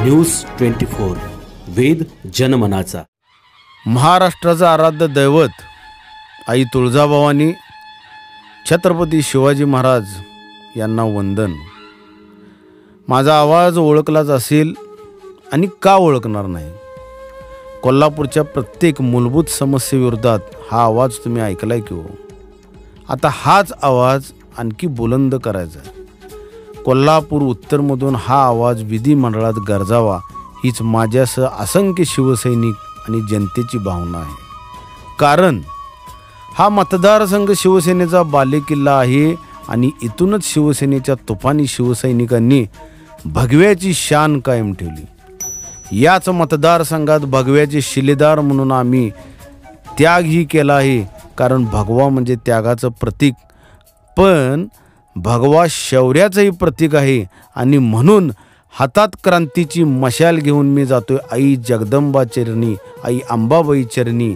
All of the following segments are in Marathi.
न्यूज 24 वेद जनमनाचा। महाराष्ट्राचं आराध्य दैवत आई तुळजाभवानी छत्रपती शिवाजी महाराज यांना वंदन। माझा आवाज ओळखलाच असेल आणि का ओळखणार नाही। कोल्हापूरच्या प्रत्येक मूलभूत समस्येविरोधात हा आवाज तुम्ही ऐकलाय की हो। आता हाच आवाज आणखी बुलंद करायचा आहे। कोल्हापूर उत्तरमधून हा आवाज विधिमंडळात गरजावा हीच माझ्यासह असंख्य शिवसैनिक आणि जनतेची भावना आहे। कारण हा मतदारसंघ शिवसेनेचा बालेकिल्ला आहे आणि इथूनच शिवसेनेच्या तुफानी शिवसैनिकांनी भगव्याची शान कायम ठेवली। याच मतदारसंघात भगव्याचे शिलेदार म्हणून आम्ही त्यागही केला आहे, कारण भगवा म्हणजे त्यागाचं प्रतीक, पण भगवा शौर्याचंही प्रतीक आहे। आणि म्हणून हातात क्रांतीची मशाल घेऊन मी जातोय आई जगदंबा चरणी, आई अंबाबाई चरणी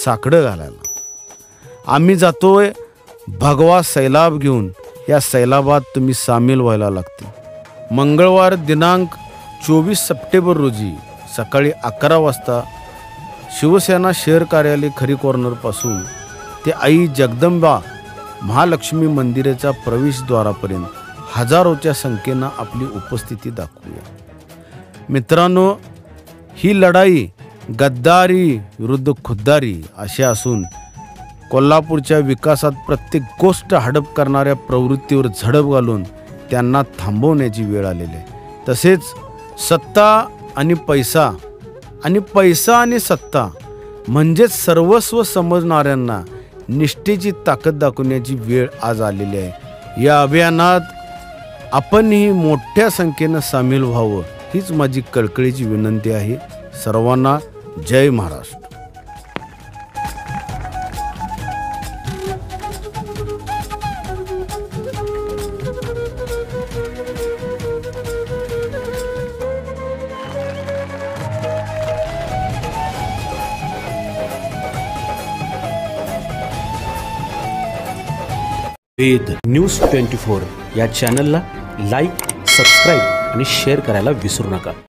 साकडं घालायला। आम्ही जातोय भगवा सैलाब घेऊन। या सैलाबात तुम्ही सामील व्हायला लागते। मंगळवार दिनांक 24 सप्टेंबर रोजी सकाळी 11 वाजता शिवसेना शहर कार्यालय खरी कॉर्नरपासून ते आई जगदंबा महालक्ष्मी मंदिराच्या प्रवेशद्वारापर्यंत हजारोच्या संख्येनं आपली उपस्थिती दाखवूया। मित्रांनो, ही लढाई गद्दारी विरुद्ध खुद्दारी अशी असून कोल्हापूरच्या विकासात प्रत्येक गोष्ट हडप करणाऱ्या प्रवृत्तीवर झडप घालून त्यांना थांबवण्याची वेळ आलेली आहे। तसेच सत्ता आणि पैसा आणि सत्ता म्हणजेच सर्वस्व समजणाऱ्यांना निष्ठेची ताकद दाखवण्याची वेळ आज आलेली आहे। या अभियानात आपणही मोठ्या संख्येनं सामील व्हावं हीच माझी कळकळीची विनंती आहे। सर्वांना जय महाराष्ट्र। वेद न्यूज 24 या चॅनलला लाईक, सबस्क्राईब आणि शेअर करायला विसरू नका।